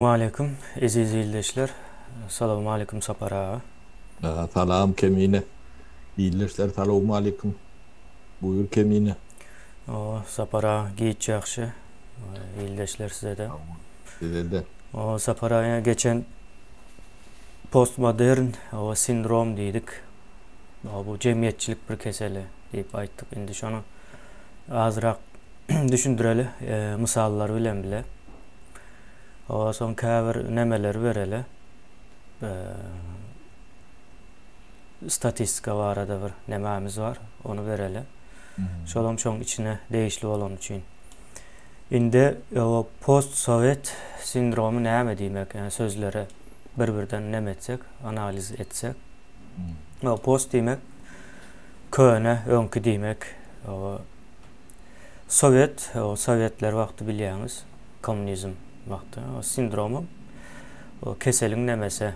Aleyküm, aziz izleyiciler. Selamun aleyküm Sapara. Salam Kemine. İyileşler. Selamun aleyküm. Buyur Kemine. O Sapara giyit yaxşı. İyileşler size de. Tamam. Size de. O Sapara'ya geçen postmodern o sindrom dedik. O bu cemiyetçilik bir keseli deyip ayttık. Indi şonu azırak düşündüreli misallar bilen bile. O son käbir nemeler vereli. Statistika var da bir nememiz var. Onu vereli. Şolom çoğun içine değişli olan için. Indi o post-sovet sindromu näme diýmek? Yani sözlere bir-birden nemetsek, analiz etsek. O post diýmek köne, öňkü diýmek. O Sovet, o Sovetler wagty bilýäňiz, komünizm wagty. O sindromu o keseliň nemese.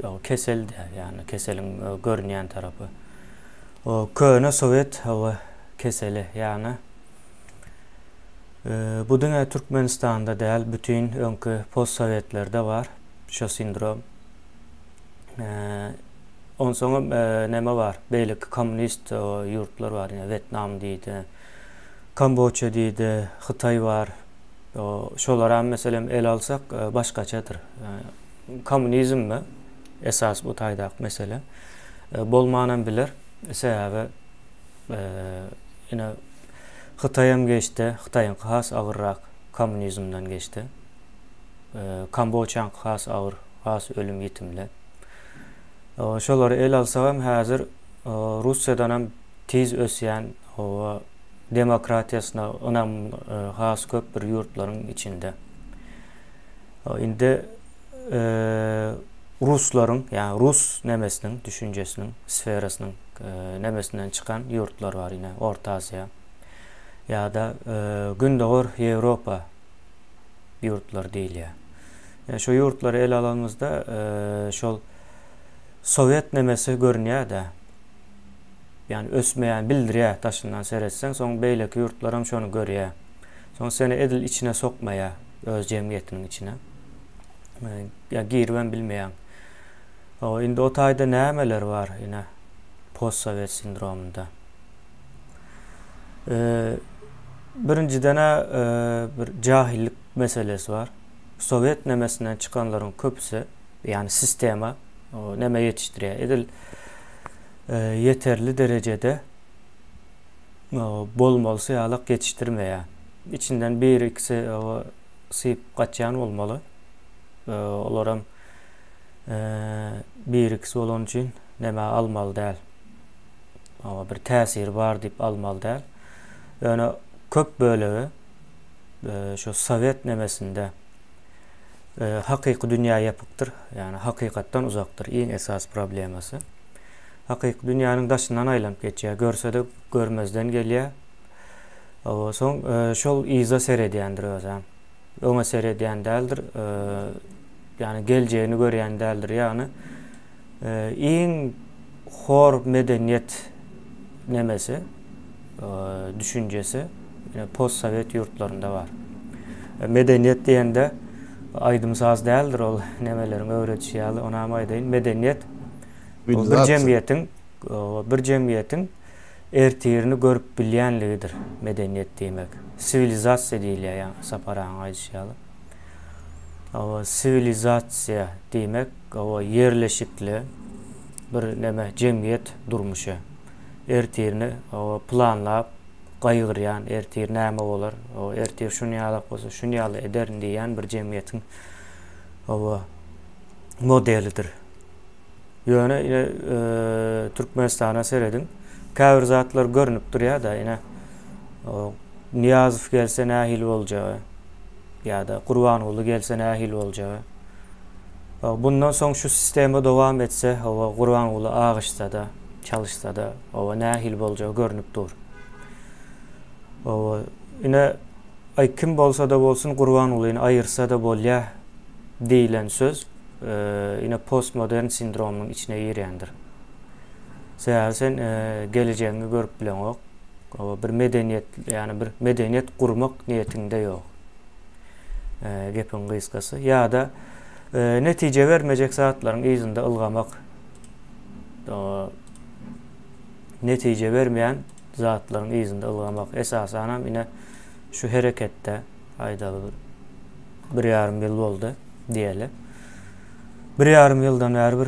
O kesel de, yani keseliň görünýän tarapy. O köne Sovet o keseli, yani bu dünya Türkmenistan'da däl, bütün öňkü post-sovetlerde var şu sindrom. On soňra näme var? Beýlik komünist ýurtlar var, ýa Vietnam diýdi, Kamboçya diýdi, Hytaý var. Şolara meselem el alsak başgaçadyr. Komünizmmi esas bu taýdak mesele. Bolmanan biler. Sebäbi ýene Hytaýam geçti. Hytaýyň has agyrrak komünizmden geçti. Kamboçyan has agyr, has ölüm ýetimli. Şolary el alsam häzir Russiýadan hem tiz ösýän o demokratiýasyna onam has köp bir ýurtlaryň içinde. Indi Ruslaryň, ýani Rus nemesiniň, düşünjesiniň, sferasynyň nemesinden çykan ýurtlar bar ýene Orta Aziýa. Ya da Gündoğur Avrupa yurtları diýilýär. Yani şu yurtları el alanımızda şol Sovet nemesi görünýär de. Yani ösmeýän bildirýär taşyndan seretsen, soň beýleki yurtlar hem şonu görýär. Soň seni edil içine sokmaýar, öz jemgyýetiniň içine. Ya girben bilmeýän. Indi o taýda nämeler var ýene post-sovet sindromunda. Birinciden bir cahillik meselesi var. Sovet nemesinden çıkanların köpüsü, yani sistema o neme yetiştiriyor. Edil yeterli derecede bolmalısı yalak yetiştirmeye. İçinden bir ikisi sıyıp kaçyan olmalı. Olaram bir ikisi olan için neme almalı değil. Ama bir tesir var deyip almalı değil. Yani köp bölegi şu Sovet nemesinde hakyky dünýä ýapykdyr, yani hakykatdan uzakdyr. Iň esas problemasy. Hakyky dünýäniň daşyndan aýlanyp geçýär, görse de görmezden gelýär. Soň şol iza seredýändir özem. Öňe seredýän däldir, yani geljegini görýän däldir. Yani iň hor medeniýet nemesi, düşüncesi post-sovet yurtlarında var. Medeniýet diýende aýdymsaz däldir ol nemeleriň öwretişýäli, ona aýdaýyn. Medeniýet bir jemgyýetiň ertirini görüp bilýänligidir medeniýet diýmek. Sivilizasiýa diýilýär, ýa Saparaň aýdýaly. Sivilizasiýa diýmek o yerleşikli bir neme jemgyýet durmuşy. Ertirini planlap gaýgyrýan, ertir näme bolar, o ertir şunu ýalap bolsa, şunu ýaly ederin diýen bir jemgyýetiň modelidir. Ýöne Türkmenistana seredin, käbir zatlar görünüp durýar da, ýene Niyazow gelse nähil boljagy, ýa-da Gurbanoğlu gelse nähil boljagy. Bundan soň şu sisteme dowam etse, Gurbanoğlu agyşsa da, çalışsa da, nähil boljagy görünüp dur. Ine kim bolsa da bolsun Gurbanoğluny ayırsa da bolýar diýilen söz ine postmodern sindromunyň içine girýändir. Sen geleceğini görüp bilen ok. Bir medeniýet, yani bir medeniýet gurmak niýetinde ýok. Gepin kıyskası. Ya da netice vermeyecek zatların izinde ılgamak, netice vermeyen zatların izinde ılgamak esasen yine şu harekette aydalı bir yarım yıl oldu diyelim. Bir yarım yıldan beri bir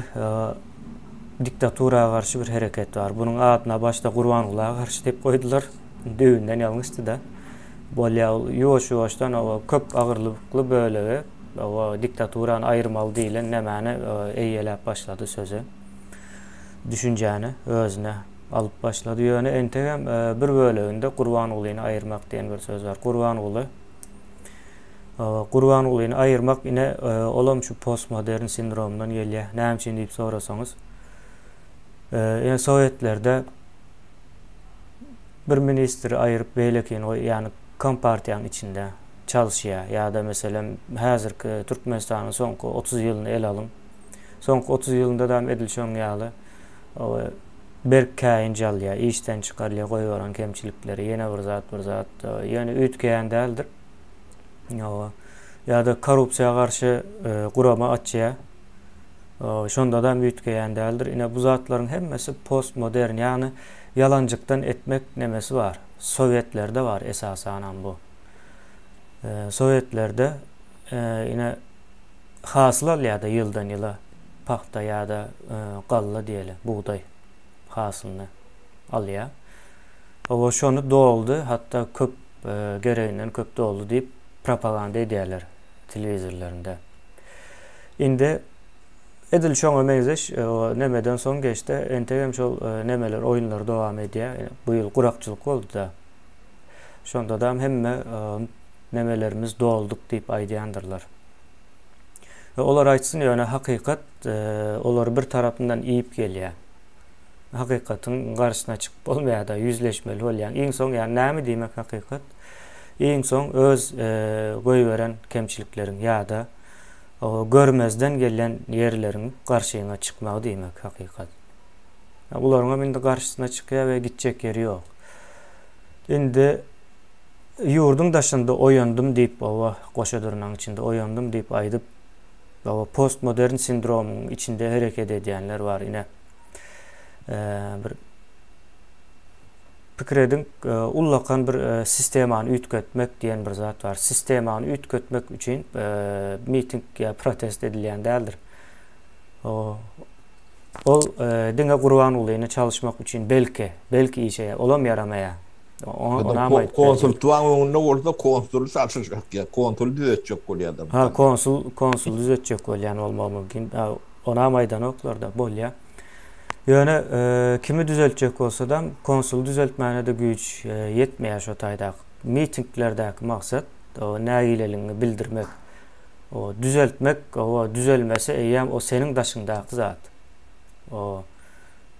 diktatura karşı bir hareket var. Bunun adına başta Gurbanullah'a karşı dep koydular. Düğünden yanlıştı da. Bolya yoş-yoşdan o köp ağırlıklı böyle o diktaturan ayırmalı diýilen nämäni eýelep başladı sözü. Düşünjäni özüne alıp başladı. Ýöne entegem bir böleginde Gurbanullahyny ayırmak diýen bir söz var. Gurbanullahyny ayırmak ine olam şu postmodern sindromundan gelýär. Näme üçin diýip sorasaňyz, Sowyetlerde bir ministri ayırıp beýleken ýani kompartiýanyň içinde çalışýar. Ya da meselem häzirki Türkmenistanyň soňky 30 ýylyny el alın. Soňky 30 ýylynda da edilşen ýaly berkäýin jalýar, işden çykarýar, goýuran kemçilikleri, ýene bir zat, ýani ütkeýän däldir. Ya da korrupsiýaga garşy gurama atýar. Şonda da ütkeýän däldir. Ine bu zatlaryň hemmesi postmodern, ýani yalanjykdan etmek nemesi var. Sowyetlerde var esasen bu. Sowyetlerde yine hasıl alýardy ýyldan ýyla paxta ýa-da galla diýeli, buğday hasılyny alýar. O şonu doldu, hatta köp gereğinden köp doldu diýip propaganda edýärler telewizorlarynda. Indi edilşoňa meňzeş nemeden soň geçdi. Entegem şol nemeler, oýunlar dowam edýär. Bu ýyl gurakçylyk boldu da. Şonda da hemme nemelerimiz dolduk diýip aýdýandyrlar. Olar aýtsyn ýöne hakykat olar bir tarapyndan iýip gelýär. Hakykatyň garşyna çykyp bolmaýar da ýüzleşmeli bolýan. Iň soň ýani näme diýmek hakykat? Iň soň öz goýberen kemçilikleriň ýa-da o görmezden gelen yerlerin karşıyına çıkmağı demek hakikat. Ularına indi karşısına çıkıyor ve gidecek yeri yok. Indi yurdun daşında oyandım deyip baba koşadırının içinde oyandım deyip aydıp baba postmodern sindromun içinde hareket edenler var yine. Bir pikredin ullakan bir sistemany ütkötmek diýen bir zat var. Sistemany ütkötmek üçin miting ya protest edilýän däldir. Ol diňe Gurbanullahyny çalışmak üçin belki işe olam yaramaýar. Ona aýdyp konsultuwan öňünde bolsa konsul satışak ya, konsul düzetjek bolýar. Ha, konsul düzetjek bolýan bolmagy mümkin. Ona maýdan oklarda bolýar. Ýöne kimi düzeltjek bolsa da konsul düzeltmäne de güç yetmeýär şo taýda. Mitinglerdäki maksat o nägileliňi bildirmek, o düzeltmek, o düzelmese eýem o seniň daşyndaky zat. O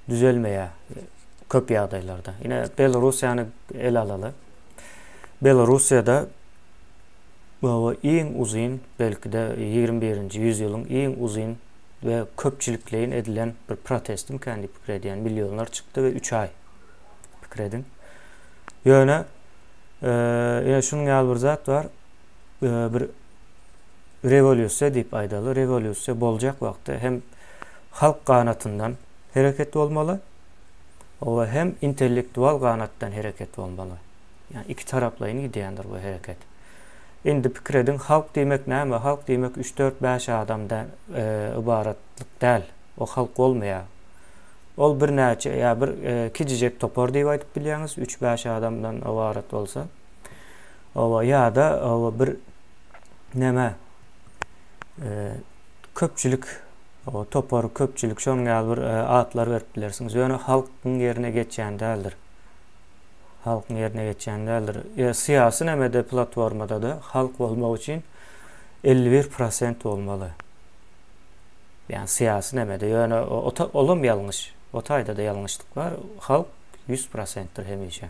düzelmeýär köp ýagdaýlarda. Ine Belarusiýany el alaly. Belarusiýada o iň uzun, belki de 21-nji ýüzylyň iň uzun ve köpçülükleyin edilen bir protestim kendi pikrediyen milyonlar çıktı ve 3 ay pikredin. Yöne şunun ýaly bir zat var, bir revolüsiýa diýip aýdaly. Revolüsiýa boljak wagtda hem halk kanatından hareket bolmaly, o hem intellektual kanatdan hareket bolmaly. Yani iki taraplayın gidiyandır bu hareket. Indi pikredin halk diýmek näme? Halk diýmek 3-4-5 adamdan ibaratlyk däl. O halk bolmaýar. Ol bir näçe ýa bir kijijek topar diýip aýdyp bilýäňiz, 3-5 adamdan ibarat bolsa. O ýa-da bir näme? Köpçülik, o topar köpçülik şoňa bir atlar berip bilersiňiz. Ýöne halkyň ýerine geçýän däldir. Halkyň ýerine geçýän däldir. Siýasy nämede platformada da halk bolmak üçin 51% bolmaly. Yani siýasy nämede ýöne olam ýalňyş. O taýda da ýalňyşlyk var. Halk 100%'tir hemişe.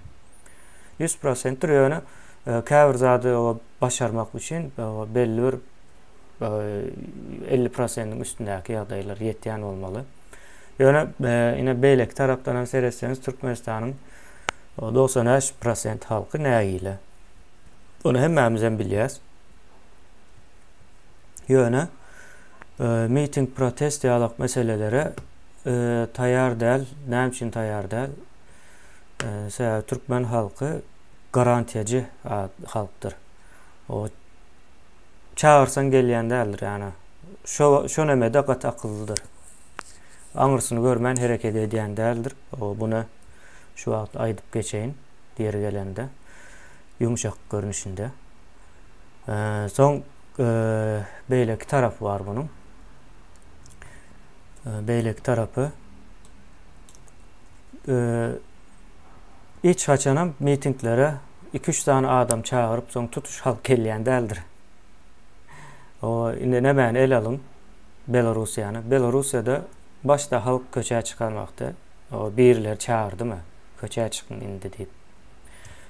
100%'tir ýöne käbir zady o başarmak üçin belli bir 50%'nin üstündäki ýagdaýlar ýetýän bolmaly. Ýöne ine beýlek tarapdan hem seretseňiz Türkmenistanyň 93% halkı nägile. Onu hemmemizden bilýäs. Yöne miting protest diyalog meselelere tayar del, näme üçin tayar del? Türkmen halkı garantiyacı halktır. O çağırsan gelýän däldir yani. Şo nemede gat akıllıdır. Aňyrsyny görmän hereket edýän däldir. O buna şu wagt aýdyp geçeýin diýeri gelende. Yumuşak görünüşinde. Soň beýleki tarapy var bunun. Beýleki tarapy hiç haçanam mitinglere 2-3 tane adam çağırıp soň tutuş halk gelýän däldir. O indi nämäni el alın Belarusiýany. Belarusiýada başta halk köçe çıkarmakta. O birler çağırdymy? Köçe çıkın indi diýip.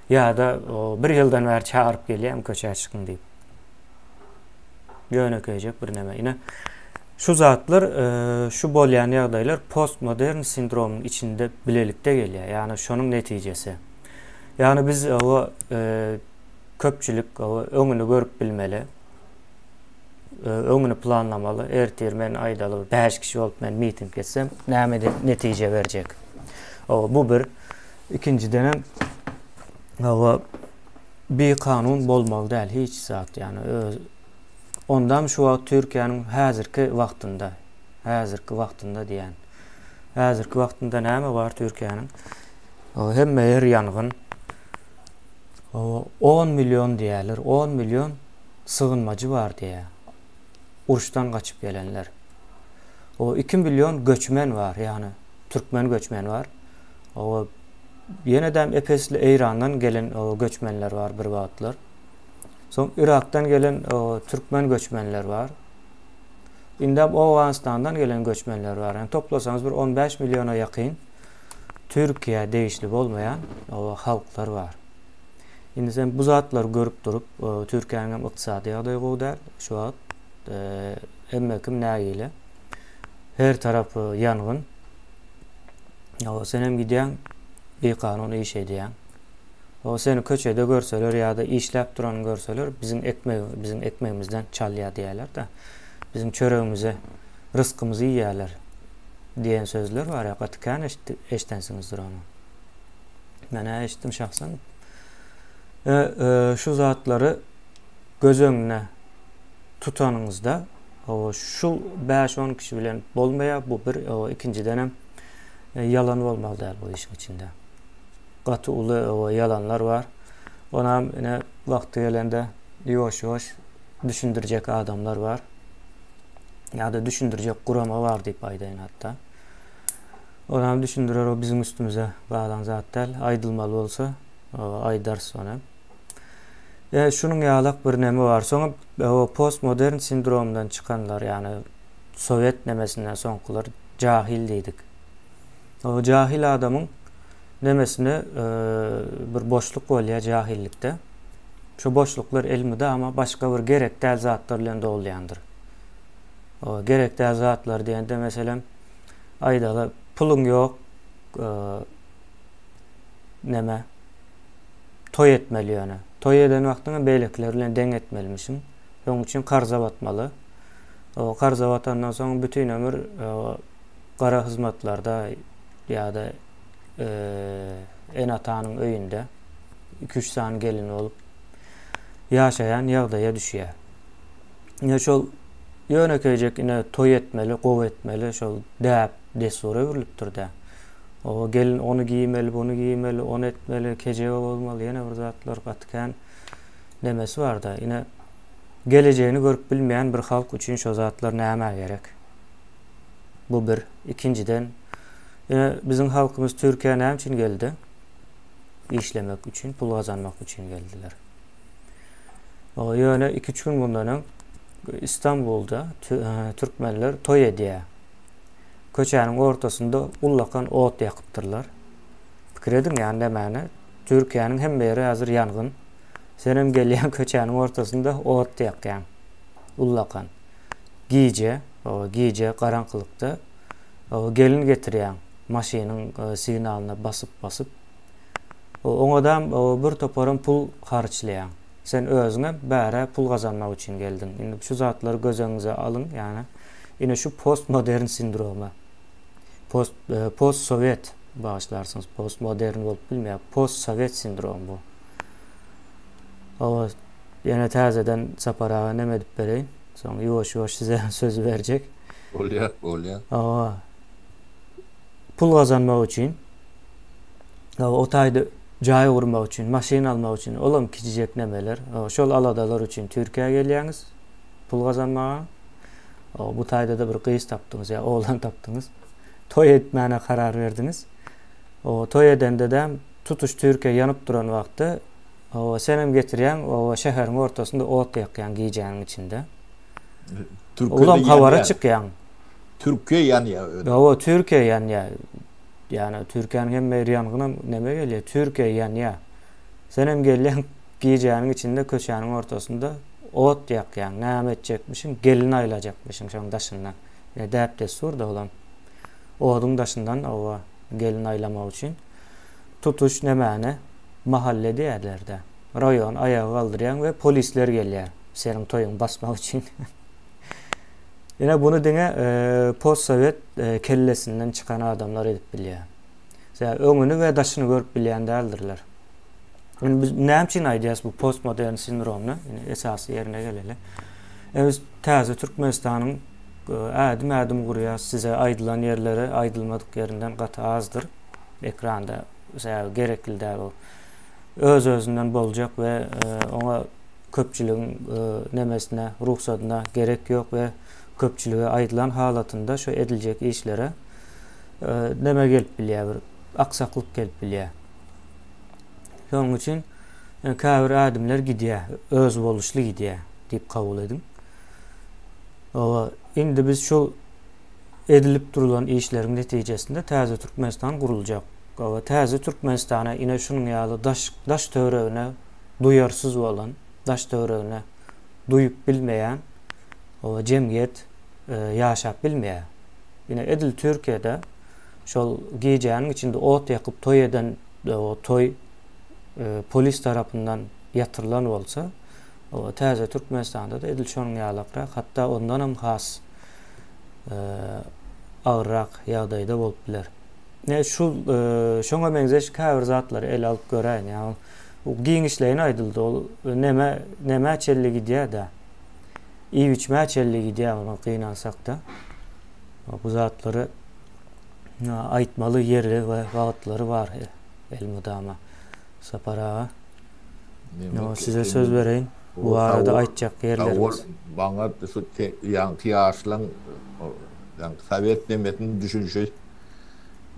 Ya da o bir ýyldan bäri çağırıp gelýär köçe çıkın diýip. Ýönekejek bir näme. Ine şu zatlar şu bolýan ýagdaýlar postmodern sindromuň içinde bilelikde gelýär. Yani şonun netijesi. Yani biz o köpçülik o öňüni görüp bilmeli. Öňüni planlamaly. Ertir men aýdaly 5 kişi bolup men miting geçsem näme netije berjek. O bu bir. İkinciden o bir kanun bolmaly däl hiç zat yani. Ondan şu wagt Türkiýanyň häzirki wagtynda diýen. Häzirki wagtynda näme bar Türkiýanyň? O hemme yer ýangyn. O 10 milyon diýerler. 10 milyon sığınmacı var diýe. Uruşdan gaçyp gelenler. O 2 milyon göçmen var yani. Türkmen göçmen var. O yeniden epesli Eýrandan gelen o göçmenler var bir wagtlar. Soň Irak'tan gelen o Türkmen göçmenler var. Indi Awganistandan gelen göçmenler var. Yani toplasanız bir 15 milyona ýakyn Türkiýe değişli bolmayan o halklar var. Indi sen bu zatlar görüp durup Türkiýanyň ykdysady ýagdaýy gowdar. Şu wagt emme kim nägile her tarapy ýangyn. O senem gidýän bir kanun iş edýän. O seni köçede görseler ya da işläp duran görseler bizim ekmeğimizden çalýar diýerler de bizim çöreğimize rızkımızı ýýärler diýen sözler var ya gatykän eşdensiňizdir onu. Men eşitdim şahsan. Şu zatlary göz öňüne tutanyňyzda o şu 5-10 kişi bilen bolmaýar bu bir o ikinciden hem yalan bolmaly däl bu işin içinde. Gaty uly o yalanlar var. Ona ine wagty gelende ýoş-ýoş düşündirjek adamlar var. Ya da düşündirjek gurama var diýip aýdaýyn hatda. Ona düşündirer o bizim üstümüze bağlan zat däl, aýdylmaly bolsa, aýdar sonra. Şunun ýalak bir näme var. Soňa o postmodern sindromdan çıkanlar yani Sowet nemesinden soňkular jahil diýdik. O jahil adamyň nemesine bir boşluk bolýar jahillikde. Şu boşluklar elmide ama başka bir gerekdäl zatlar bilen dolýandyr. O gerekdäl zatlar diýende meselem aýdaly pulun yok neme toy etmeli yani. Toy eden wagtyňda beýlekler bilen deň etmelimişiň. Şoň üçin karza batmaly. O karza batandan soň bütün ömür gara hyzmatlarda ýa-da en atanyň öýünde 2-3 sany gelin olup ýaşaýan ýagdaýa düşýär. Ýa şol ýönekejek ine toy etmeli, gow etmeli, şol däp desura öwürlüpdir da. O gelin onu giýmeli, bunu giýmeli, onu etmeli, kejege bolmaly, ýene bir zatlar gatykän demesi bar da. Ine geleceğini görüp bilmeyen bir halk üçin şo zatlar näme gerek? Bu bir. İkinciden bizim halkımız Türkiýe näme üçin geldi? İşlemek üçin, pul kazanmak üçin geldiler. O ýöne 2-3 gün bundan İstanbul'da Türkmenler toy edýär. Köçäniň ortasında ullakan ot ýakypdyrlar. Pikirediň ýani nämäni? Türkiýanyň hemme ýeri hazır ýangyn. Senem gelýän köçäniň ortasında ot ýakýan. Ullakan. Giýje garaňkylykda gelin getirýän maşynyň signalyna basyp o adam bir toparan pul harçlaýan. Sen özüne bäre pul kazanmak için geldin. Indi şu zatları göz önüňize alın, yani ine şu postmodern sindroma. Post sovet bağışlarsınız. Postmodern bolup bilmeýär. Post sovet sindromu bu. O ýene täzeden saparaga neme dip bereýin. Soň ýoş-ýoş size söz berjek. Bolýar. Pul kazanmak için, o taýdy jaý gurmak için, maşina almak için, olam kiçijek nemeler. Şol aladalar için Türkiýeге gelýäňiz, pul kazanmaga. Bu taýda da bir kız tapdyňyz, ya oğlan tapdyňyz. Toy etmäne karar berdiňiz. O toy edende de tutuş Türkiýe yanıp duran wagtda senem getirýän o şäheriň ortasynda ot ýakýan giýjäniň içinde. Ulam hawara çykýan. Türkiýe ýanýar. O Türkiýe ýanýar. Yani Türkiýanyň hemme ýangyna neme gelýär? Türkiýe ýanýar. Senem gelýän giýjäniň içinde köçäniň ortasynda ot ýakýan, näme etjekmişiň, gelin aýlajakmışyň şoň daşyndan. Däpde surda ulam. Oduň daşyndan owa gelin aýlamak üçin tutuş nemäne mahalle diýerler-de. Rayon ayağa kaldıryan ve polisler gelýär. Senin toyuň basmak üçin. Yine bunu diňe post-sovet kellesinden çıkan adamlar edip bilýär. Öňüni we daşyny görüp bilýän däldirler. Biz näme üçin aýdýas bu postmodern sindromny? Esasy ýerine geleli. Biz täze Türkmenistanyň ädim gurýas, size aýdylan ýerleri aýdylmadyk ýerinden gaty azdyr. Ekranda gerekli däl o. Öz-özünden boljak we oňa köpçüligiň nemesine, ruhsatyna gerek ýok we köpçülige aýdylan halatynda şu ediljek işlere neme gelip bilýär, bir aksaklyk gelip bilýär. Şonuň üçin käbir adamlar gidýär, öz boluşly gidýär diýip kabul edin. Indi biz şu edilip durulan işlerin netijesinde täze Türkmenistan guruljak. Täze Türkmenistana ine şunun ýaly daş töweregine duyarsız bolan, daş töweregine duýup bilmeýän o jemgyýet ýaşap bilmeýär. Ine edil Türkiýede şol giýjäniň içinde ot ýakyp toy eden o toy polis tarapyndan ýatyrylan bolsa, o täze Türkmenistanda da edil şonuň ýalakrak, hatda ondan hem has agyrrak ýagdaýda bolup biler. Şoňa meňzeş käbir zatlary el alyp göräýin. Ýa o giňişleýin aýdyldy, ol neme çelli gidýär da. İçme çelli gidýär, ona kynansak da. Bu zatlary aýtmaly ýeri we wagtlary bar elmudama saparaga. Size söz bereýin. Bu arada aýtjak ýerlerimiz. Baňa şu ýanky ýaşlaň Sovet nemetini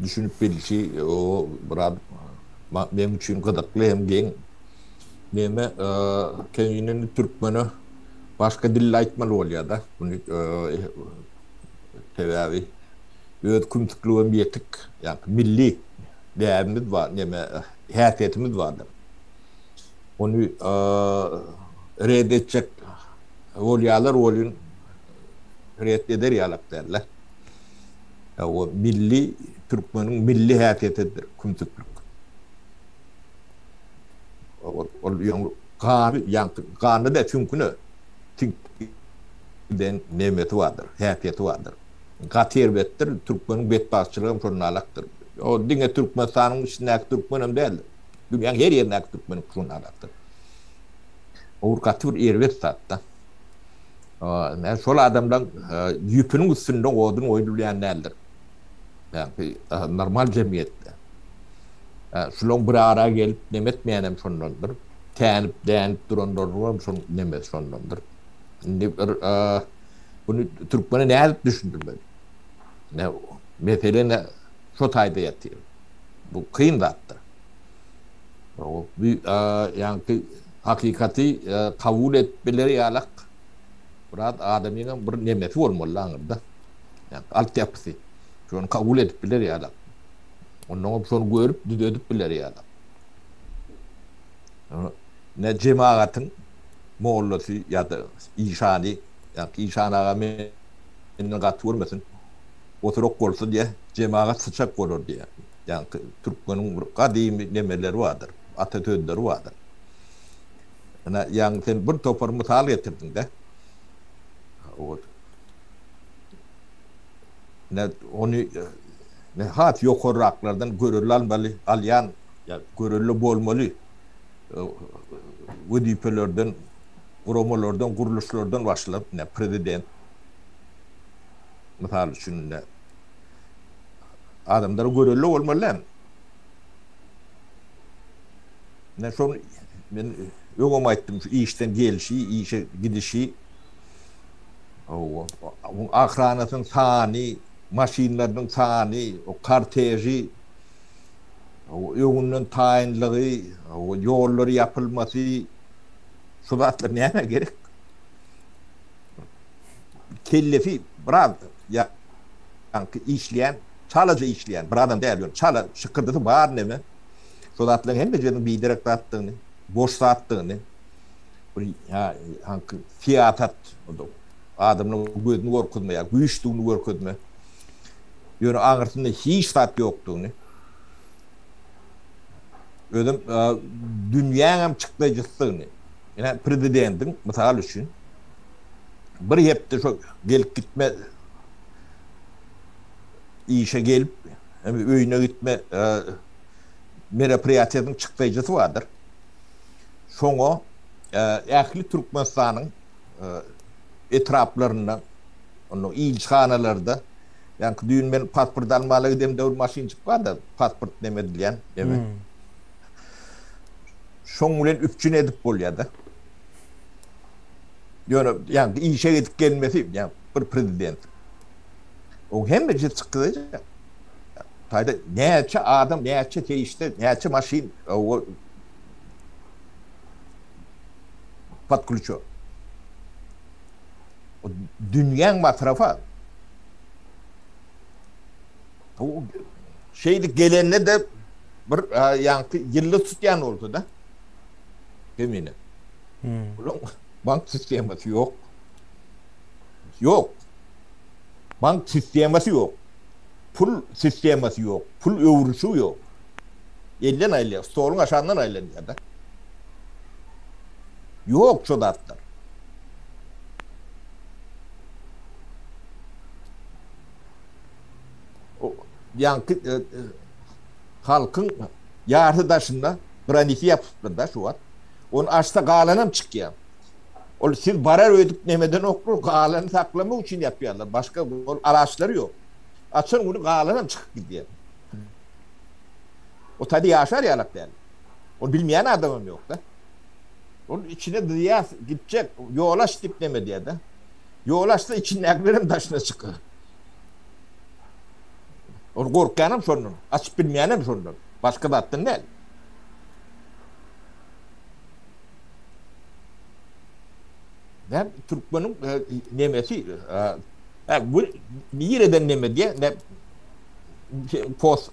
düşünüp bilişi o birad benim üçin gydakly hem geň neme kendini türkmeni başka dille aýtmaly bolýar da. Bunu tebabi öz kümtükliğim yetik, yani milli değerimiz var, neme hayatiyetimiz vardır. Onu reddedecek olyalar olun reddeder yalak derler. O milli Türkmenin milli hayatiyetidir kümtüklük. O kanı da çünkü den nemeti vardır, hayatiyeti vardır. Gaterbettir, Türkmenin betbaşçılığı şunalaktır. O dine Türkmenistan'ın içindeki Türkmenim değildir. Dünyanın her yerindeki Türkmenim şunalaktır. O katır ervet sattı. Şol adamdan yüpünün üstünde odun oynulayan değildir. Yani normal cemiyette. Şulon bir ara gelip nemetmeyenim şundandır. Täänip duranlar şun nemet şundandır. Bunu Türkmen'e ne alıp düşündürmedi. Mesele şu taýda ýatýar. Bu kıyın zattır. Yani hakikati kabul etmeleri ýalak biraz adamyň bir nemeti bolmaly aňyrda. Yani altyapysy. Şonu kabul edip biler ýalak. Ondan şonu görüp düzedip biler ýalak. Ne cemaatın mollası ya da işani, yani işan ağa menden gatwurmasyn. Oturuk bolsa diye cemaat sıçak bolur diye. Yani Türkmenin kadimi nemeleri vardır, atasözleri vardır. Yani sen bir topar misal getirdin de. O ne onu ne hat yokorraklardan görülmeli alyan ya görüllü bolmalı. Vedipelerden, uromalardan, kuruluşlardan başlayıp ne prezident misal için ne adamlar görüllü olmalı. Ne son ben yok ettim şu işten gelişi, işe gidişi o akranatın sani, maşinlerin sani, o karteji, o yolunun tayinliği, o yolları yapılması, sudatlar neyine gerek? Kellefi, bravo, ya, yani işleyen, çalıcı işleyen, bir adam değil, çalı, şıkırdısı var ne mi? Sudatların hem de canım bir direkt attığını, boş sattığını, fiyat at, adamın gözünü korkutmaya, güçlüğünü korkutmaya, yani ağırtında hiç sat yoktuğunu, ödüm dünyanın çıklayıcısını, yani prezidentin misal için, bir hepte çok gelip gitme, işe gelip, öyüne gitme, merapiyatının çıklayıcısı vardır. Şoňa ähli Türkmenistan'ın etraplarından, onu ilçhanalarda, yani düğün ben pasport almalı gidem de maşin çıkar da pasport demedilen, değil mi? Şoň bilen üpçün edip bolýardy. Yani işe gidip gelmesi, yani bir prezident. O hem de çıkıcı. Tayda näçe adam, näçe teýişde, näçe maşin, o patkulçu. O dünyanın masrafa. O şeydi gelenle de bir yankı yıllı tutyan oldu da. Eminim. Bank sistemasi yok. Yok. Bank sistemasi yok. Pul sistemasi yok. Pul öwrüşü yok. Elden aýlýar, stolun aşağından aýlanýar da. Yok çodatlar. O yankı halkın yardıdaşında graniti yapıptır da şu var. Onu açsa galanam çıkıyor. O siz barar ödük nemeden okur, galanı saklamak için yapıyorlar. Başka araçları yok. Açın bunu galanam çıkıp gidiyor. O tadı yaşar yalak yani. Onu bilmeyen adamım yok da. Onun içine diye gidecek, yolaş dipleme diye de. Yolaşsa içinde eklerim taşına çıkıyor. Onu korkanım sorunun, açıp bilmeyenim sorunun. Başka da attın değil. Ne Türkmen'in nemesi, bu nereden neme diye, ne post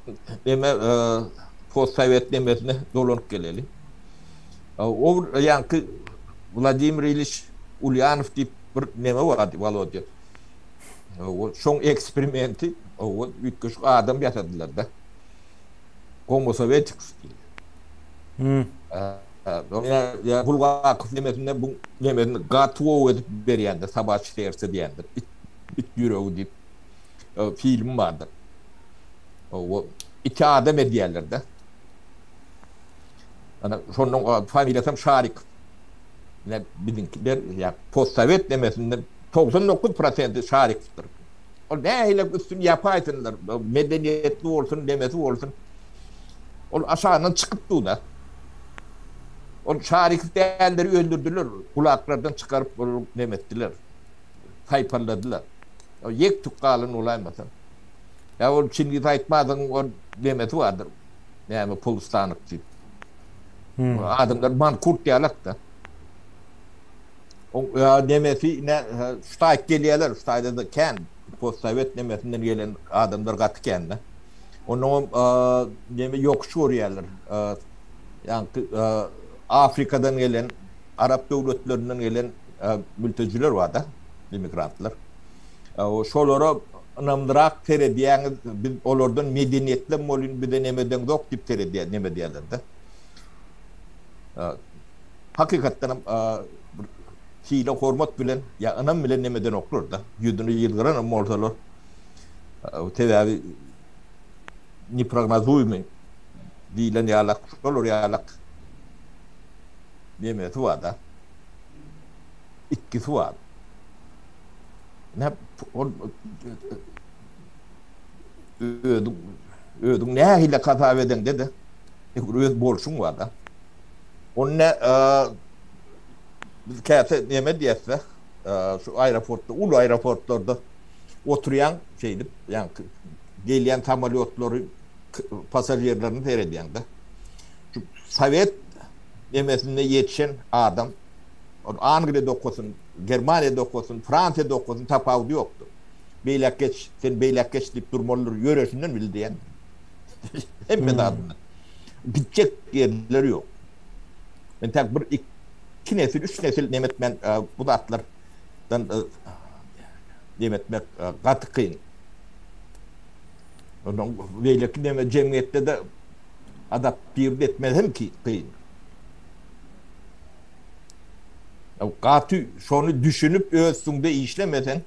Sovyet nemesine dolanıp gelelim. O yankı Vladimir İliç Ulyanov deyip bir neme vardı Volodya. O şoň eksperimenti o ütküş adam yasadılar da. Homo Sovetics diye. Ya Bulgakov nemesinde bu nemesinde gatwo edip berýändir, sabaçy tersi diýendir. It ýüregi deyip film vardır. O iki adam edýärler de. Ana şonuň familiýasy Şarikov. Ne bizimkiler ya postsovet demesinde 99% Şarikov'dur. O neyle üstün yapaysınlar, medeniyetli olsun demesi olsun. O aşağıdan çıkıp da. O Şarikov değerleri öldürdüler, kulaklardan çıkarıp demettiler. Sayparladılar. O yek tukkalın olaymasın. Ya o Çingiz Aytmaz'ın o demeti vardır. Yani Polistanlık gibi. Adamlar mankurt diyalak da. O demesi ne Ştayk geliyorlar, Ştay'da da ken postsovet demesinden gelen adamlar katı kendine. Onun deme yok şu yerler. Yani Afrika'dan gelen, Arap devletlerinden gelen mülteciler var da, imigrantlar. O şolara namdırak tere diyen, biz onlardan medeniyetli molun bir de nemeden yok tip tere diye neme diyorlar da. hakikaten hile hormat bilen ya anam bilen nemeden okur da yüdünü yıldıran ortalar tedavi ni prognozuy mi dilen yalak olur yalak deme tuada iki tuada ne ödün ne hile kafa eden dedi öd bolşun var da onne kâte neme diyetse şu aeroportta ulu aeroportlarda oturuyan şeydi yani gelen tamaliyotları pasajirlerini seyrediyen de şu Sovyet nemesine yetişen adam Ankara'da okusun, Germanya'da okusun, Fransa'da okusun tafavut yoktu. Beylakkeş, sen beylakkeş deyip durmalıdır yöresinden bildi yani. Hem de adına. Gidecek yerleri yok. Ben tek bir iki nesil, üç nesil nemetmen bu da atlardan nemetmek katı kıyın. Onun beylakki neme cemiyette de adapte etmez hem ki kıyın. Katı şunu düşünüp özsünde işlemesen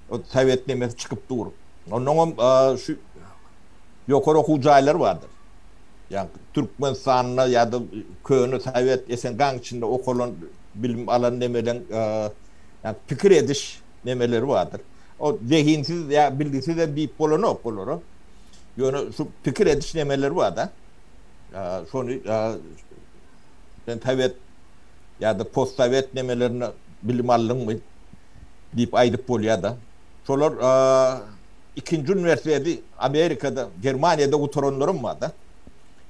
o Sovyet nemesi çıkıp durur. Onun şu yukarı hucaylar vardır. Yani Türkmenistan'la ya da köyünü Sovyet Esengan içinde okulan bilim alan nemeden yani fikir ediş nemeleri vardır. O zihinsiz ya bilgisiz de bir polonu okulur. Yani şu fikir ediş nemeleri var da şunu ben Sovyet ya da post Sovyet nemelerini bilim alın mı deyip aydıp oluyor da. Şolar ikinci üniversitede Amerika'da, Germanya'da utoronlarım var da.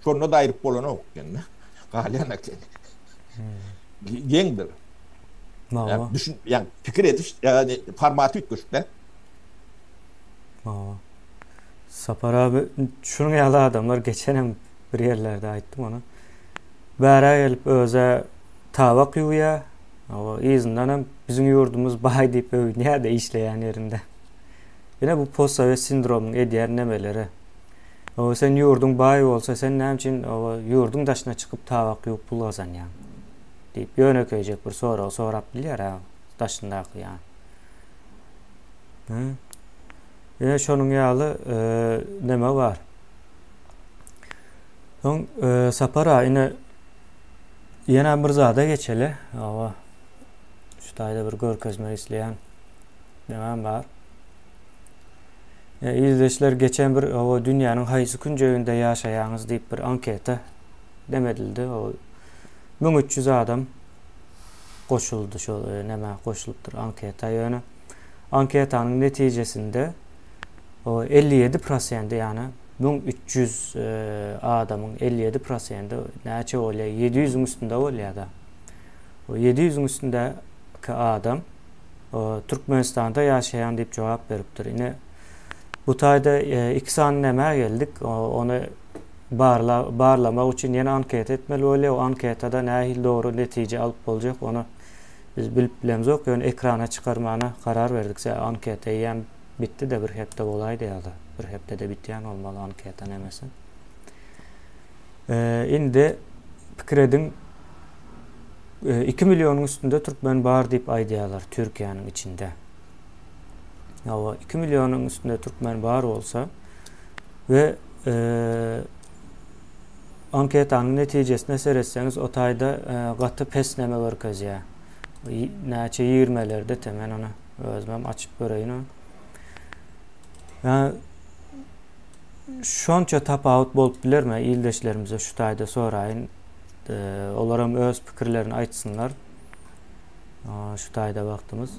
Şonuna da ayırıp bolana okuyun kendine. Galiyana kendine. Gendir. Yani düşün, yani fikir ediş, yani formatı yutmuşlar. Sapar abi, şunu yalı adamlar geçen bir yerlerde aytdım onu. Bäre gelip öze tavak yuya. O izinden hem bizim yurdumuz bay deyip övünüyor da işleyen yerinde. Yine bu post-sovyet sindromunun ediyer nemeleri. O sen yurdun bay olsa sen ne için o yurdun daşına çıkıp tavak yuyup bulazan yani. Deyip yöne köyecek bir sorap bilir ha daşındaki yani. Yine şunun yalı neme var. Son sapara yine bir zada geçeli. O şu tayda bir görkezme izleyen demem var. İzleyiciler geçen bir o dünyanın haysi küncöğünde yaşayanız deyip bir ankete demedildi. O 1300 adam koşuldu şu neme koşuluptur ankete yönü. Anketanın neticesinde o 57% yani 1300 adamın 57% neçe oluyor 700'ün üstünde oluyor da. O 700'ün üstündeki adam o Türkmenistan'da yaşayan deyip cevap veriptir. Yine bu tayda iki saniye neme geldik. Onu bağırlamak için yeni anket etmeli öyle. O ankette nehil doğru netice alıp olacak. Onu biz bilip bilemiz yok. Yani ekrana çıkarmana karar verdik. Ankete yiyen bitti de bir hepte olaydı ya da. Bir hepte de bittiyen olmalı ankete nemesin. Şimdi fikredin 2 milyonun üstünde Türkmen var deyip aydiyalar Türkiye'nin içinde. Ya 2 milyonun üstünde Türkmen var olsa ve anketanın neticesine seyretseniz o tayda katı pes neme var közüye. Neçe 20'lerde temen ona özmem açıp göreyim onu. Yani şonça tapavut bolup bilir mi ildeşlerimize şu tayda sorayın. Olaram öz fikirlerini aytsınlar. Şu tayda baktığımız.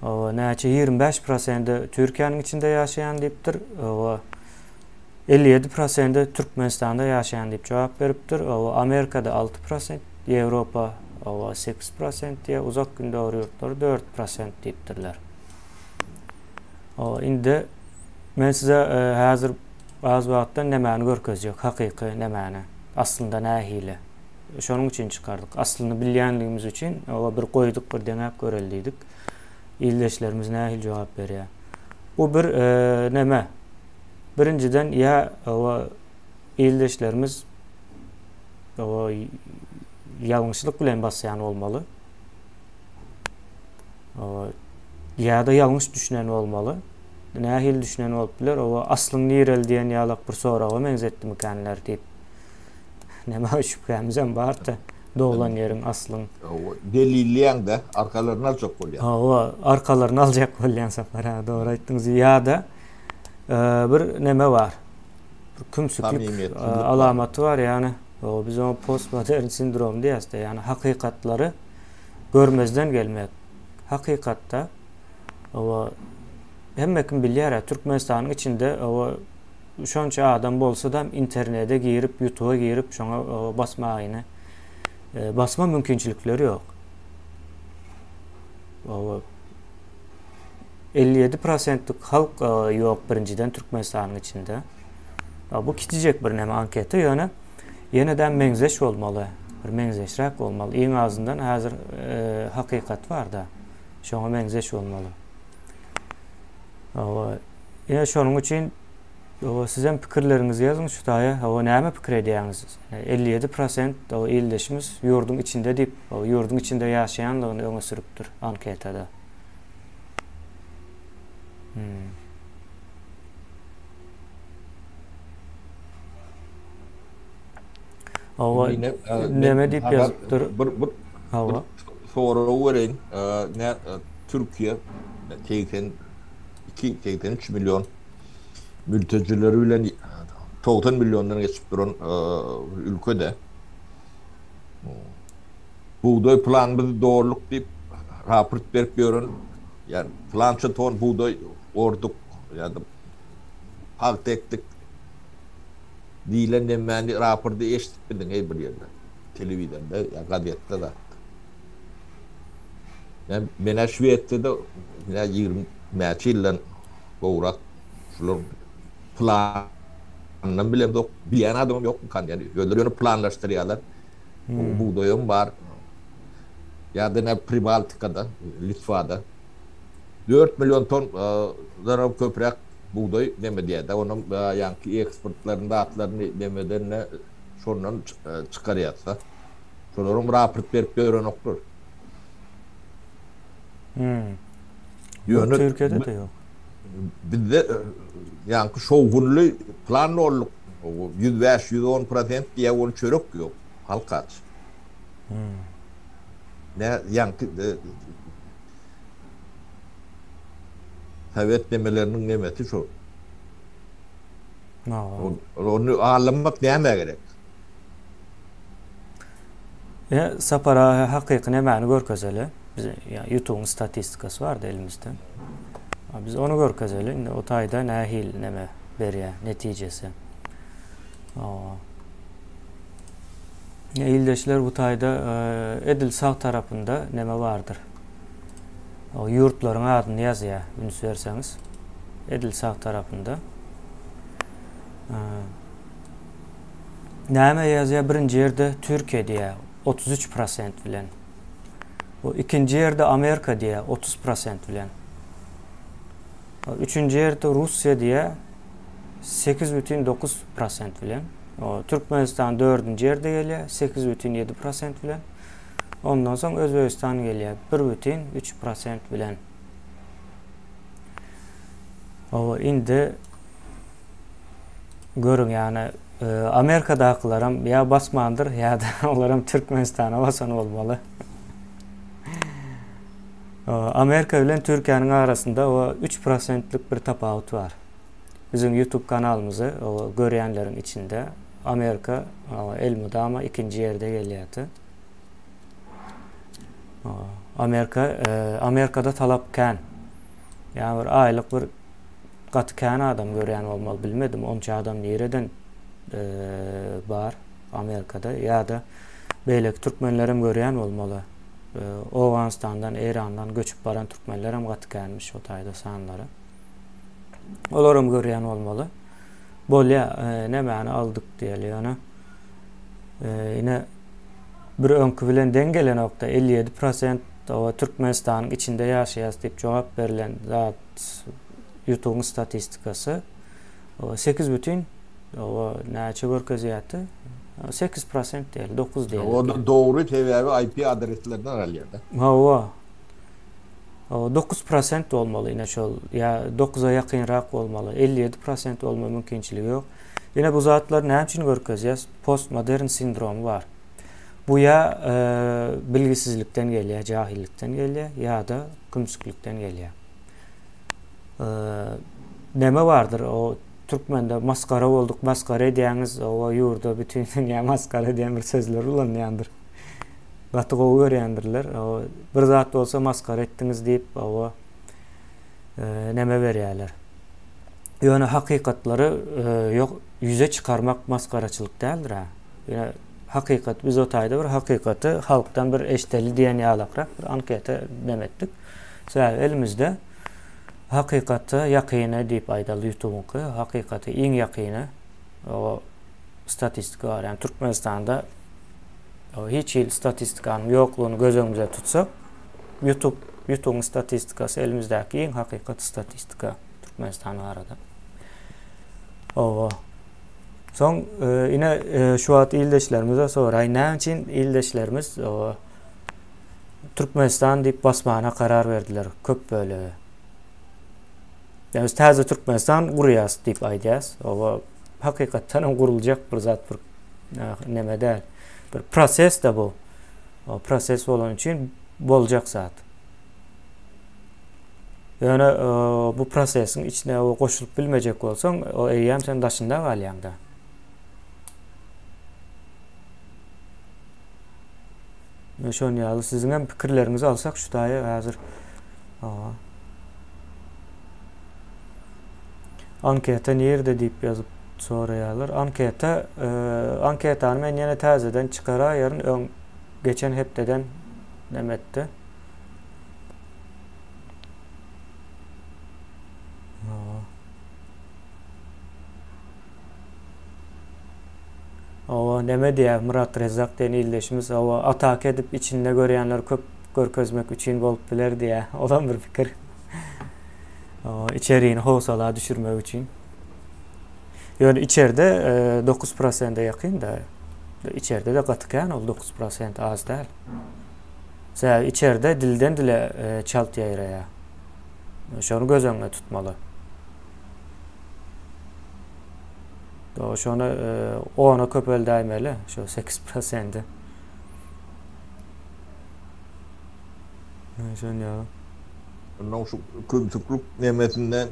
O neçe 25% Türkiye'nin içinde yaşayan deyiptir. O 57% Türkmenistan'da yaşayan deyip cevap veriptir. O Amerika'da 6%, Avrupa o 8% diye uzak günde yurtları 4% deyiptirler. O indi men size hazır az vaqtdan nemani görkezjek, haqiqi nemani. Aslında nähili. Şonun için çıkardık. Aslını bilýänligimiz için o bir koyduk, bir denep göreldik. İldeşlerimiz nähil cevap veriyor. Bu bir neme. Birinciden ya o ildeşlerimiz o yanlışlık bilen basyan olmalı. Ya da yanlış düşünen olmalı. Nähil düşünen oluplar, o aslın nirel diyen ýalak bir soraga meňzetdi mikenler diýip. Näme şüphemizem bar da doğulan yerin aslın. Delilleyen de arkalarını alacak bolýar. O arkalarını aljak bolýan sapar. Doğru aýtdyňyz. Ýa-da bir näme bar. Bir kümsüklik alamaty var, ýani o biz onu postmodern sindrom diýäs-de, ýani hakykatlary görmezden gelmek. Hakykatda o hemme kim bilýär, Türkmenistanyň içinde o şonça adam bolsa da internete girip, YouTube'a girip şoňa basmagyny basma mümkinçilikleri ýok. O 57%'lik halk ýok birinciden Türkmenistanyň içinde. Bu kitijek bir näme anketa, ýöne ýene-de meňzeş bolmaly, bir meňzeşrak bolmaly. Iň azyndan häzir hakykat bar da, şoňa meňzeş bolmaly. Ýa şonuň üçin sizem pikirleriňizi ýazyň şu taýa, näme pikir edýäňiz? 57% o ildeşimiz ýurdun içinde diýip, ýurdun içinde ýaşaýanlygyny öňe sürüpdir anketada. Näme diýip ýazypdyr? Bir soraw bereň. Türkiýe 82-83 milyon mültecileri bilen 90 milyondan geçip duran ülkede buğday planımızı doğruluk deyip raport verip görün, yani plança ton buğday orduk ya da halk teknik diýilen nemeni raporda eşitip bildin bir ýerde televizyonda ya gazetede da. Yani mena Şweýetde de 20 ýyldan gowrak şular plandan bilem yok, bilen adam yok kan, yani öldürüyor planlaştırıyorlar. Buğdayım var. Ya da ne Pribaltika'da, Litva'da 4 milyon ton zarar köprek buğday demedi de onun yankı eksportlarında atlarını demeden ne şondan çıkarıyatsa. Şonların raport verip gören oktur. Türkiye'de de yok. Bizde yankı şovgunlu planlı olduk. 105-110% diye onu çörek yok. Halka aç. Ne yankı Sovet demelerinin nemeti şu. Onu anlamak neyme gerek? Sapara hakyky nämeni görkezeli. Biz YouTube'un statistikası var da elimizde. Biz onu görkezeli. Indi o taýda nähil näme berýär netijesi. İldeşler bu taýda Edil sağ tarapında näme bardır? O yurtlaryň adyny ýazýar, üns berseňiz. Edil sağ tarapında. Näme ýazýar? Birinji ýerde Türkiýe diýär 33% bilen. O ikinji ýerde Amerika diýär 30% bilen. Üçüncü ýerde Russiýa diýär 8,9% bilen. O Türkmenistan 4-nji ýerde gelýär 8,7% bilen. Ondan soň Özbegistan gelýär 1,3% bilen. O indi görün, ýani Amerikadakylaram ýa basmandyr ýa da olaram Türkmenistana basan bolmaly. Amerika bilen Türkiýanyň arasında o 3%'lik bir tapawut var. Bizim YouTube kanalymyzy o görýänlerin içinde Amerika elmudama ikinji ýerde gelýärdi. Amerikada talap kän. Ýani bir aýlyk bir gaty kän adam görýän bolmaly, bilmedim. Onça adam nereden bar Amerikada, ýa da beýlek türkmenlerim görýän bolmaly. Awganistandan, Erandan göçüp baran türkmenlerim gaty känmiş o taýda sanlary. Olaram görýän bolmaly. Bolýa nämäni aldyk diýeli, ýene bir öňkü bilen dengelen nokta 57% o Türkmenistanyň içinde ýaşaýas diýip jogap berilen zat YouTube'un statistikası 8 bütün o näçe görkezýärdi? 8% değil, 9 değil. O da doğru TVV IP adreslerinden aralıydı. Hava. O 9% olmalı yine şol. Ya 9'a yakınrak olmalı. 57% olma mümkünçiliği yok. Yine bu zatlar ne için görkezeceğiz? Postmodern sindrom var. Bu ya bilgisizlikten geliyor, cahillikten geliyor ya da kümsüklükten geliyor. Neme vardır o Türkmen'de maskara olduk, maskara ediyeniz o yurda bütün dünya maskara diyen bir sözler ulanyandır. Batık o görüyendirler. Bir zat olsa maskara ettiniz deyip o neme veriyorlar. Yani hakikatları yok yüze çıkarmak maskaraçılık değildir ha. Yani hakikat biz o tayda bir hakikati halktan bir eşteli diyen yalakrak bir ankete demettik. Mesela elimizde hakikati yakine deyip aydalı yutumunku hakikati in yakine o statistika var. Yani Türkmenistan'da hiç il statistikanın yokluğunu göz önümüze tutsak YouTube'un statistikası elimizdeki en hakikat statistika Türkmenistan'ın arada. Son yine şu an ildeşlerimize sorayım. Ne için ildeşlerimiz Türkmenistan deyip basmana karar verdiler. Köp böyle. Yani taze Türkmenistan kuruyas deyip aydiyaz. Hakikaten kurulacak bir zat bir neme değil. Bir proses de bu. O proses olan için bolacak zat. Yani bu prosesin içine o koşulup bilmeyecek olsan o eyyam sen daşında kalıyanda. Şon yalı sizin hem fikirlerinizi alsak şu dayı hazır. Ankete nerede deyip yazıp soruyorlar. Anketanı men yine tazeden çıkara yarın geçen hepteden demetti. Neme diye Murat Rezzak den ildeşimiz atak edip içinde görenler köp görkezmek için bolup biler diye olan bir fikir. İçeriğini hosala düşürmek için. Yani içeride 9%'e yakın da içeride de katıkan ol 9% az değil. Mesela içeride dilden dile çalt yayraya. Şunu göz önüne tutmalı. Şunu ona köpel daimeli. Şu 8%'i. Şunu ya. Ondan şu kümsüklük nemesinden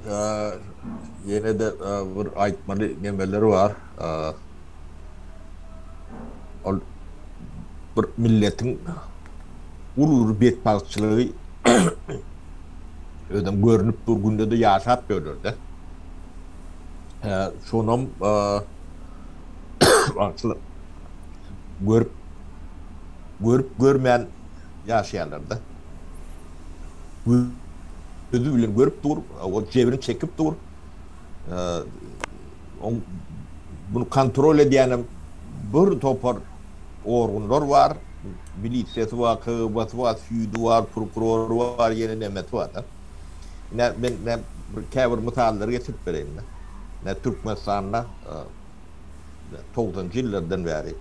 yine de bir aytmalı nemeleri var. Bir milletin ulur betbaşçılığı ödem görünüp durgunda da yaşat görürde. Şonum görüp görmeyen yaşayanlarda gözü bilen görüp dur, o cebrini çekip dur. Bunu kontrol edeyen bir topar organlar var. Milisiyası var, kıvası var, süydü var, prokuror var, yeni nemet var. Ben kâbir misalları getirip vereyim. Türkmenistan'da 90 yıllardan beri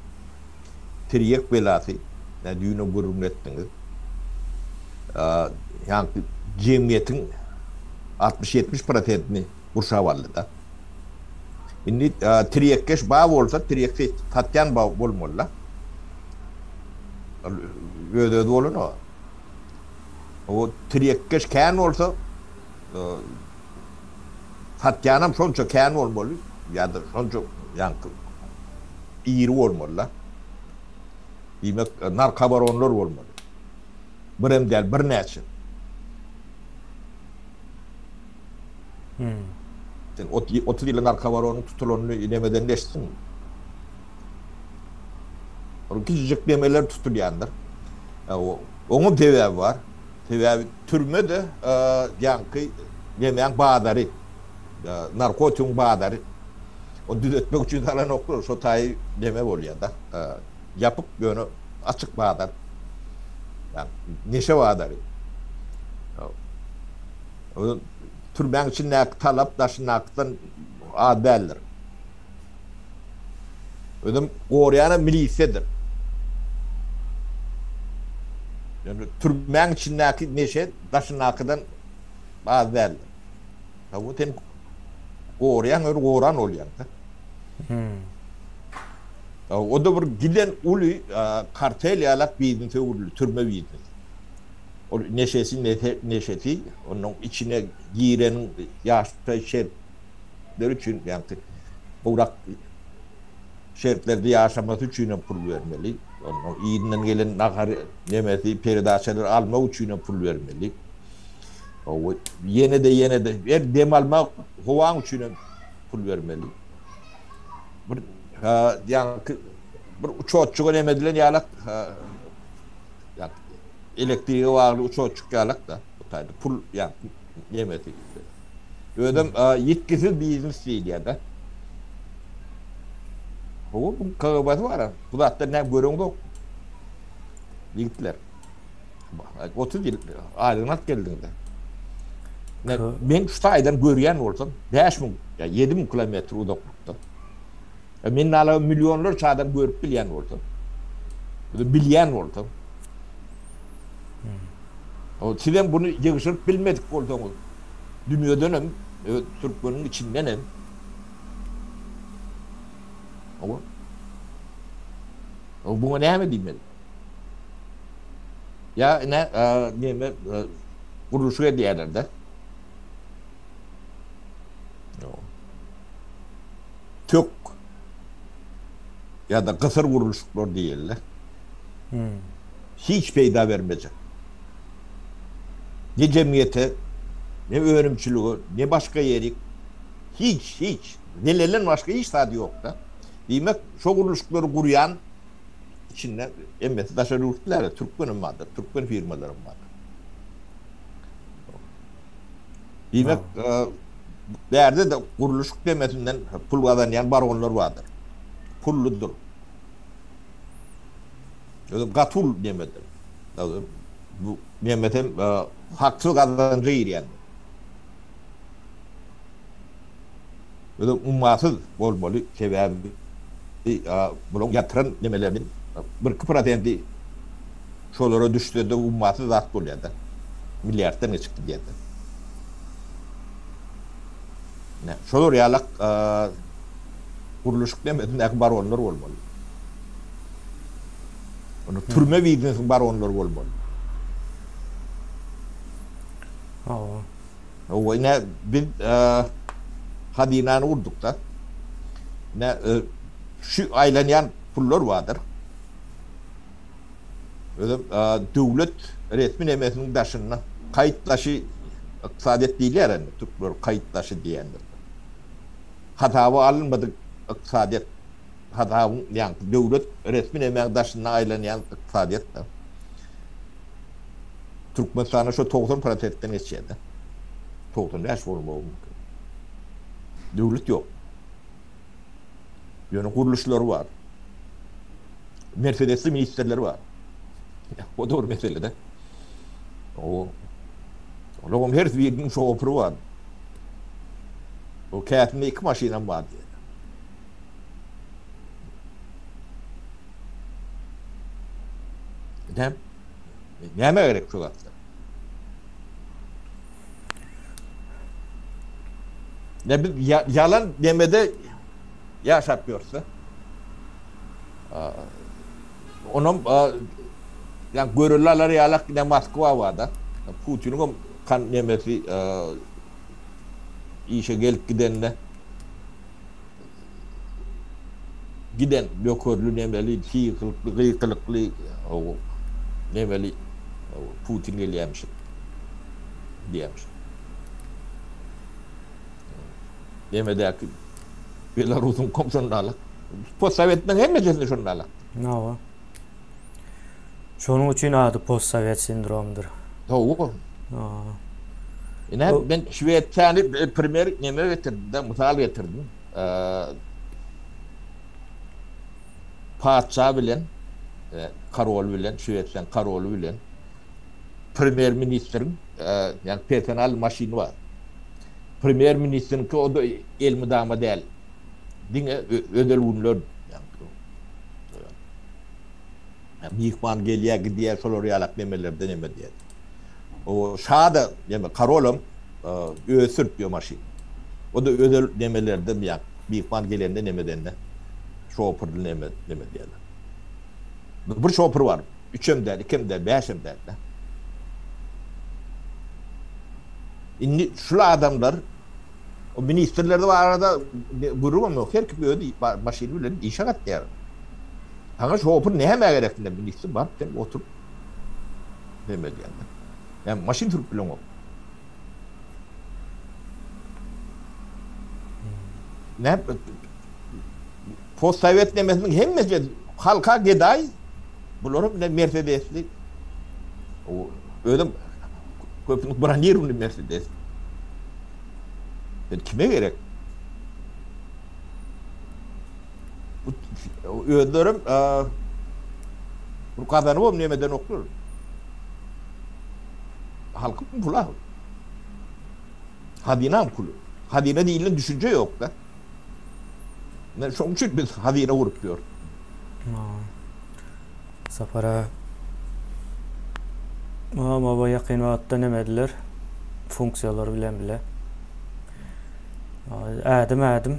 tiryek belası düğüne görüm ettiniz. Yani cemiyetin 60-70%'ni Bursavallı'da. Şimdi tiryekkeş bağ olsa tiryekse tatyan bağ olmalı. Öyle olun o. O tiryekkeş kâyan olsa tatyanam sonca kâyan olmalı. Ya da sonca yani iri olmalı. Demek narkobaronlar olmalı. Bir hem değil, bir ne için? Sen 30 yıl narkobaronun tutulanını inemeden neşsin mi? Küçücük demeler tutulayandır. Onun tevevi var. Tevevi türme de yankı yemeyen bağdarı. Narkotikun bağdarı. O düzeltmek için falan okur. Sotayı deme oluyor da. Yapıp böyle açık bağdar. Yani neşe bağdarı. Türmen için talap taşın aktan adaldır. Ödüm Koreýany milisiýedir. Yani türkmen içindeki neşe daşın akıdan bazı derler. Bu ten Koreyan öyle Koran oluyor. O da bir giden ulu kartel yalak biznesi ulu, türme biznesi. O neşesi, onun içine girenin yaşta şertleri için yani burak şertlerde yaşaması için pul vermeli. Onun iyinden gelen nakar nemesi peridaşeler alma için pul vermeli. O yine de her dem alma hovan için pul vermeli. Bir yani bir uçoççuk önemedilen yalak yani elektriği varlı uçoççuk yalak da bu pul yani yemedi. Ödem yetkisiz biznes değil ya da. Bu kağıbası var. Bu da hatta ne görüyorsun da Yiğitler. 30 yıl aydınlat geldiğinde. Ben şu aydan görüyen olsam 5 bin, 7 bin kilometre uzaklıkta. Men nala milyonlar çağdan görüp bilyen olsam. Bilyen olsam. O sizden bunu yığışırıp bilmedik olsanız. Dünyadan Türklerin içinden hem. O buna ne mi diyeyim? Ya ne kuruluşu diyorlar Tök ya da kısır kuruluşlar diyorlar. Hiç peyda vermeyecek. Ne cemiyete, ne öğrenimçiliği, ne başka yeri, hiç. Nelelerin başka hiç tadı yok da. Demek şu kuruluşları kuruyan içinden emmeti taşarı yurtları, Türkmen'in vardır, Türkmen firmaların vardır. Demek değerde de kuruluş demetinden pul kazanyan baronlar vardır. Pulludur. Gatul demedir. Bu demetem haksız kazancı yani. Ummasız bol sebebi bunun yatıran demelerin bir kıpratenti şolara düştü de ummasız at buluyor da milyardan ne çıktı diye de. Şolar yalak kuruluşuk demedin baronlar olmalı. Onu türme bildiğiniz baronlar olmalı. O yine bir hadinanı vurduk da şu aylanyan pullar vardır. Devlet resmi nemesinin taşına kayıt taşı iktisadet değil yani Türkler kayıt taşı diyendir. Hatavı alınmadık iktisadet hatavı yani devlet resmi nemenin taşına aylanyan iktisadet da. Türkmenistan'a şu 90%'den geçiyordu. 95 olma mümkün. Devlet yok. Yani kuruluşları var. Mercedes'li ministerleri var. O doğru mesele de. Oğlum her birinin şoförü var. O kağıtında 2 maşinem var diye. Ne gerek şu kadar? Ne bir yalan demede yaşatıyorsa onun yani görürler yalak ne Moskva var da Putin'in kan nemesi işe gelip gidenle giden lokörlü nemeli kıyıklıklı o nemeli Putin geliyormuş diyemiş. Demedeki Belarus'un komşularla postsovet'ten hem meclisinde şunlarla. No. Şunun için adı postsovet sindromudur. Doğru. Ben Şveçya'nı primer neme getirdim, misal getirdim. Padişah bilen, Karol bilen, Şveçya'nın Karol bilen, Premier Minister'in yani personal maşini var. Premier Minister'in ki o da el müdama değil. Dine ödel unlar Mihman geliye gidiye şol orayalak demelerden eme diye. O şada deme Karolum ösürt diyor maşin. O da özel demelerden ya Mihman gelende nemeden de şoför neme diye. Bir şoför var. Üçüm der, ikim der, beşim der. İnni şu adamlar o ministerler de var arada buyruğum yok. Her gibi öyle maşin bile işe kat der. Hangi şoför ne hemen gerektiğinde minister var. Sen otur deme diye. Yani maşin Türk bilen o. Ne Postsovet demesinin hemmesi halka geday bunların ne Mercedes'li o öyle köpünün brandiru Mercedes. Ben kime gerek? Ödürüm bu kadarını bu nemeden okur. Halkın pula. Hadinam kulu. Hadine değilin düşünce yok da. Ne çok için biz hadine vurup diyor. Sapara ama bu yakın vaatta nemediler. Funksiyaları bilen bile. Adım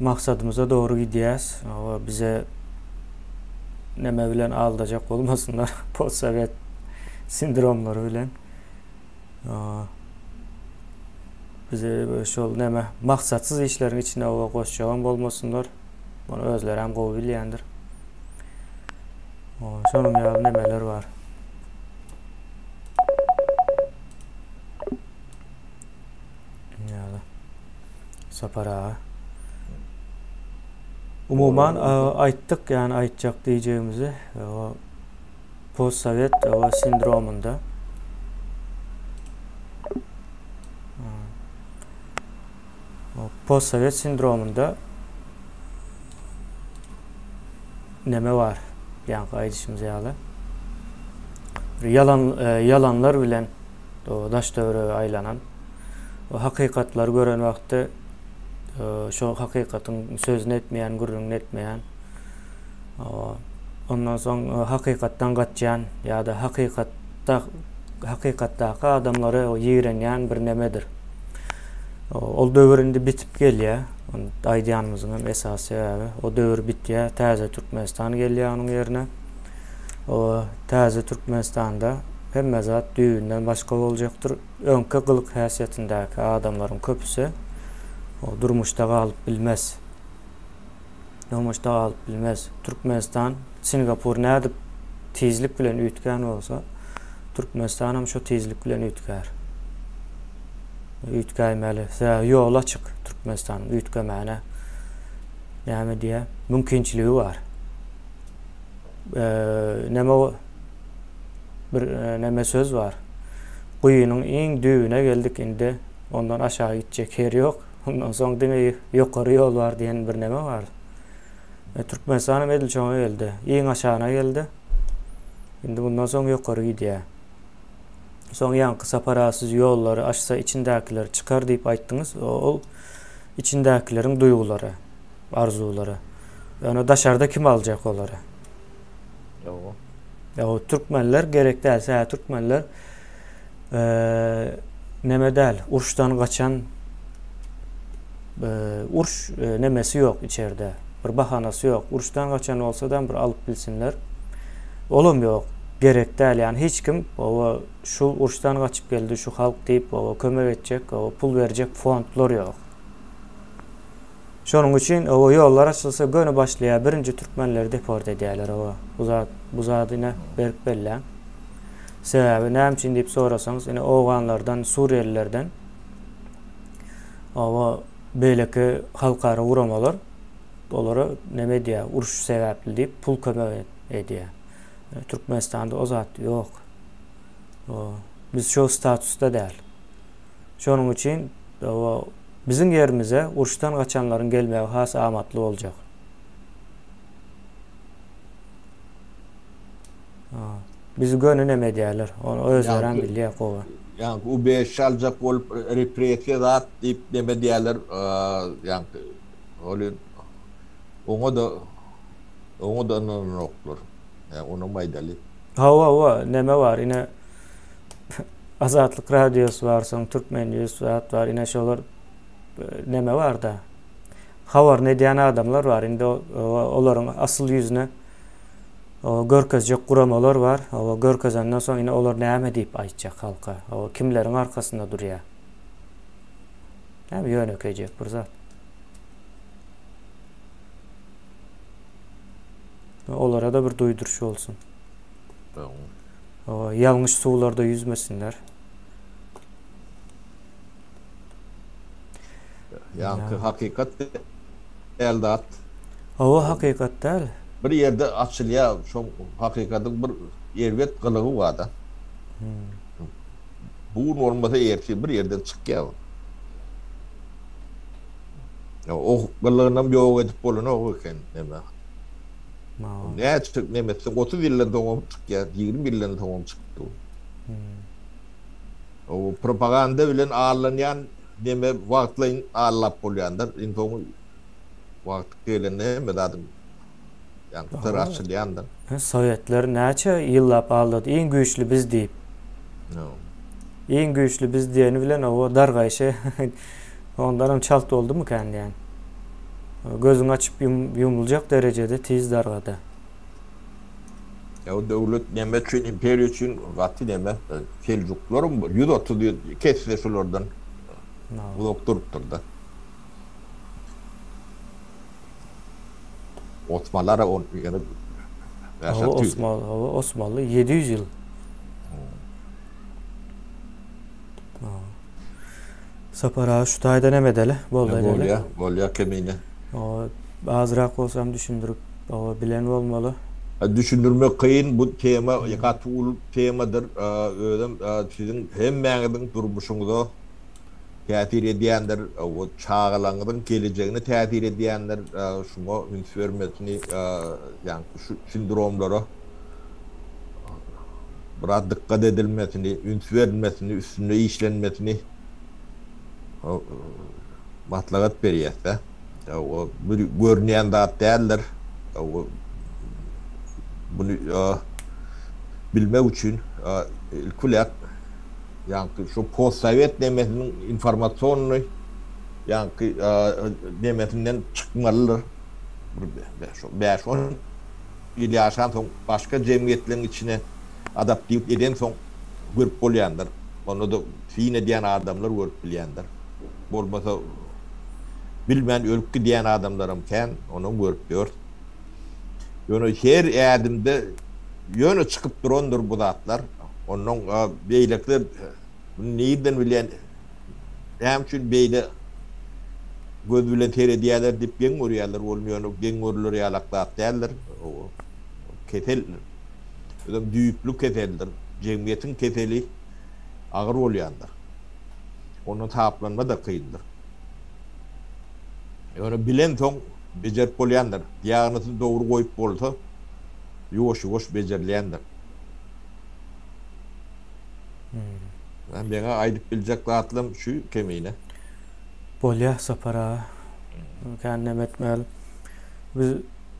maksadımıza doğru gidiyoruz. Ama bize neme bilen aldacak olmasınlar. Postsovet sindromları bilen. Bize böyle şol neme maksatsız işlerin içine ova koşacağım olmasınlar. Bunu özler hem qovu bilyendir. Şonun ya nemeler var. Yani sapara. Umuman ayttık yani aytacak diyeceğimizi o postsovet o sindromunda postsovet sindromunda neme var yani aytışımız yalı. Yalanlar bilen o daş dövrü aylanan o hakikatlar gören vakti şu hakikatin sözünü etmeyen, gururunu etmeyen ondan sonra hakikattan kaçayan ya da hakikattaki adamları o yiğrenyen bir nemedir. O dövründe bitip geliyor. Aydiyanımızın esası abi. O dövür bitiyor. Taze Türkmenistan geliyor onun yerine. O taze Türkmenistan'da hem mezat düğünden başka olacaktır. Önkü kılık hasiyetindeki adamların köpüsü o durmuşta kalıp bilmez. Durmuşta kalıp bilmez. Türkmenistan, Singapur ne edip tezlik bilen ütken olsa Türkmenistan hem şu tezlik bilen ütker. Ütkeymeli. Yol açık Türkmenistan'ın ütkemene. Yani diye mümkünçiliği var. Neme söz var. Kuyunun en düğüne geldik indi. Ondan aşağı gidecek yer yok. Ondan sonra demeyi yukarı yol var diyen bir neme var. Türkmenistan'ın Edilçoğ'a geldi. En aşağına geldi. Şimdi bundan sonra yukarı gidiyor. Son yankı saparasız yolları aşsa içindekileri çıkar deyip ayttınız. O içindekilerin duyguları, arzuları. Yani dışarıda kim alacak onları? Ya o Türkmenler gerek değilse Türkmenler neme değil, urştan kaçan urş nemesi yok içeride. Bir bahanası yok. Urştan kaçan olsa da bir alıp bilsinler. Olum yok. Gerek değil yani hiç kim o şu urştan kaçıp geldi şu halk deyip o kömek edecek, o pul verecek fondlar yok. Şunun için o yollar açılsa gönü başlaya birinci Türkmenleri deport ediyorlar o bu zadine berk belli. Sebebi ne için deyip sorasanız yine Oğanlardan, Suriyelilerden o belki halkara uğramalar onlara ne diye uruş sebepli deyip pul kömek ediyor. Türkmenistan'da o zat yok. Biz şu statüste değil. Şunun için bizim yerimize uruştan kaçanların gelmeye has amatlı olacak. Bizi gönü neme diyorlar. Onu özleren biliyor kova. Yani bu 5 alacak olup represiye rahat deyip neme diyorlar. Yani öyle onu da noktur. Onu maydaly. Hava neme var yine Azatlık Radyosu var, son Türkmen News var, yine şolar neme var da. Havar ne diyen adamlar var. Indi onların asıl yüzüne o görkezecek kuramalar var. O görkezenden sonra yine onlar näme deyip aytacak halka. O kimlerin arkasında duruyor. Hem yönökecek bir zat. Onlara da bir duyduruş olsun. O yanlış sularda yüzmesinler. Yankı hakikat elde at. O hakikat değil. Bir yerde açılya şu hakikatin bir yervet kılığı var da. Bu olmasa yerki bir yerden çıkıyor. O kılığından bir o edip boluna o eken neme. Ne çık nemesi 30 yıldan doğum çıkıyor, 20 yıldan doğum çıktı. O propaganda bilen ağırlayan neme vaktlayın ağırlap bolyanlar. İnfomu vakti gelene mi dadım? Yani tır açılyandan. Sovyetler näçe yıllap ağladı. En güçlü biz deyip. En güçlü biz diyeni bilen o dargayşı ondan çalt oldu mu kendi yani. Gözün açıp yumulacak derecede tiz dargada. Ya o devlet neme için, imperiya için gatı neme Selçuklular 130 kesleşilerden ulak durup durdu. Osmanlılara yani Osmanlı 700 yıl. Sapara şu tayda nemedeli. Bolya kemine. O azrak olsam düşündürüp o bilen olmalı. Düşündürmek kıyın bu tema yakatı ulup temadır. Ödüm sizin hem meğedin durmuşunuzu tətir ediyenler, o çağılanların geleceğini tətir ediyenler şuna üns vermesini, yani şu sindromlara biraz dikkat edilmesini, üns verilmesini, üstünde işlenmesini matlagat beriyette. O bir görünen dağıt değerler. Bunu bilmek için ilkulak yani şu post-sovyet demesinin informasyonunu yani demesinden çıkmalıdır. 5-10 yıl yaşayan son başka cemiyetlerin içine adapte eden son görüp bolyandır. Onu da fiine diyen adamlar görüp bilyendir. Olmasa bilmeyen ölüp diyen adamlarım ken onu görüp diyor. Yani her adımda yönü çıkıp durandır bu zatlar. Onun beylikler neyden bilen hem için beyle göz bilen terediyeler dip gen oryalar olmuyor. Gen orlar yalakta derler. Ketel düyüplü keteldir. Cemiyetin keteli ağır olyandır. Onun taplanma da kıyındır. Yani bilen son becerip olyandır. Diagnozu doğru koyup olsa yoş becerleyendir. Ben bana aydıp bilecek rahatlığım şu kemiğine. Bolya sapara. Kendim etmeyelim. Biz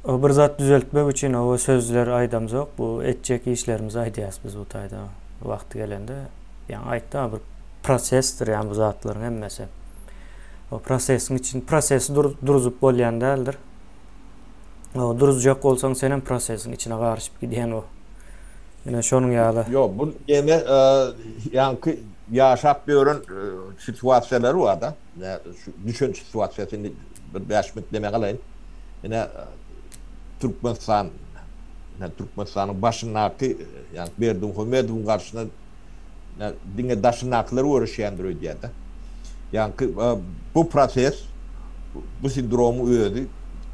o bir zat düzeltmek için o sözler aydamız yok. Bu etcek işlerimiz aydıyaz biz bu tayda. Vakti gelende. Yani aytta bir prosestir yani bu zatların emmesi. O prosesin için prosesi duruzup bolyan değildir. O duruzcak olsan senin prosesin içine karışıp gidiyen o. Yine şonun yağlı. Yok bu yeme yankı yaşap bir ürün situasyaları var da. Düşün situasyasını bir 5 minut demek alayım. Yine Türkmenistan'ın başındaki yani Berdim Hömedov'un karşısına dine daşınakları uğraşıyandır diye de. Yani bu proses bu sindromu ödü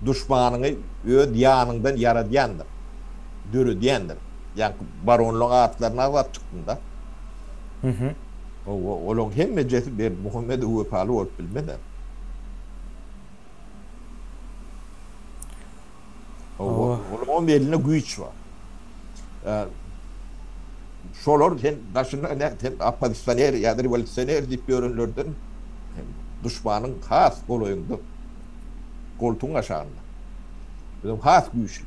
düşmanını öd yanından yaradayandır. Dürü diyendir. Yani baronluğun atlarına var çıktığında. Onun hem meclisi bir Muhammed Uvepalı olup bilmedi. Onun eline güç var. Şolar sen başına ne Afganistaner ya da revolüsyoner deyip görünürden düşmanın has koluyunda koltuğun aşağında. Bizim has güçlü.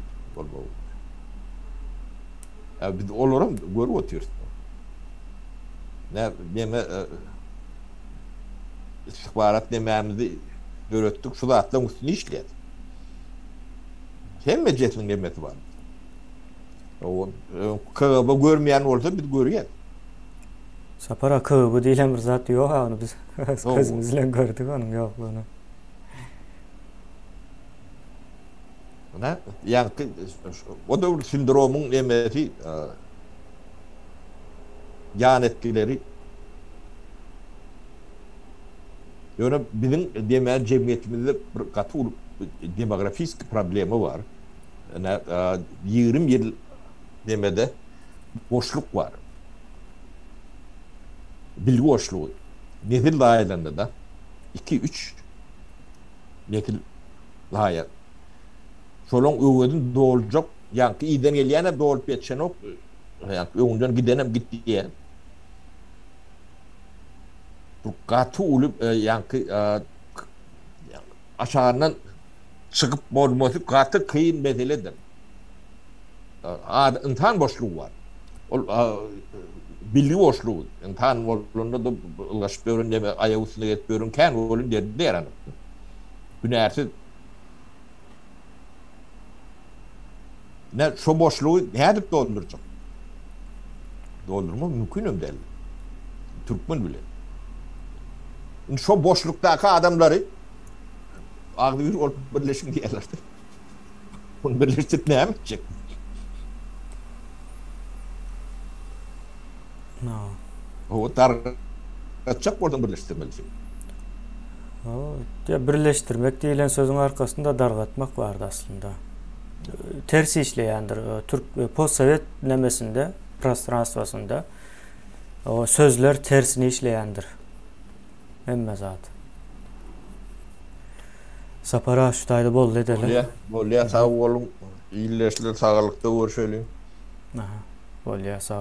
Biz olaram görüp otuyoruz. Neme istihbarat dememizi öğrettik, şu da atlan üstüne işledi. Hem meclisinin demeti var. O kağıba görmeyen olsa biz görüyoruz. Sapara kığıbı diýilen bir zat ýok, onu biz Oo. gözümüz bilen gördük onuň ýoklugyny. Yani o da sindromun demeti yan etkileri. Yani bizim demel cemiyetimizde bir katı demografik problemi var. Yani 20 yıl demede boşluk var. Bilgi boşluğu. Nesil dahilerinde de 2-3 nesil dahiler. Şolong öwedin doljak, ýa-ni iden gelýän dolup geçen ok, ýa-ni öňden gidenem gitdi diýen. Bu gaty ulyp ýa-ni aşağıdan çıkıp bolmasy gaty kıyın meseledir. İnsan boşluğu var. Bilgi boşluğu. İnsan boşluğunda da ulaşıp görün deme, ayağı üstüne get görün, kän bolun derdi ýaran. Günärsiz ne şu boşluğu nädip dolduracak? Doldurma mümkün değil. Türkmen bile. Şu boşluktaki adamları ağzı bir olup birleşin diyorlardı. Bunu birleştirip ne yapacak? No. O tarqatacak oradan birleştirmelisin. Ya birleştirmek diýilen sözün arkasında dargatmak vardı aslında. Tersi işleýändir. Türk postsovet nemesinde, prostranswasında o sözler tersini işleýändir. Emme zat. Sapara şu taýda bol edele. Bolýa sag bolun, ýylleşler sagalyklykda görüşelim. Aha. Bolýa sag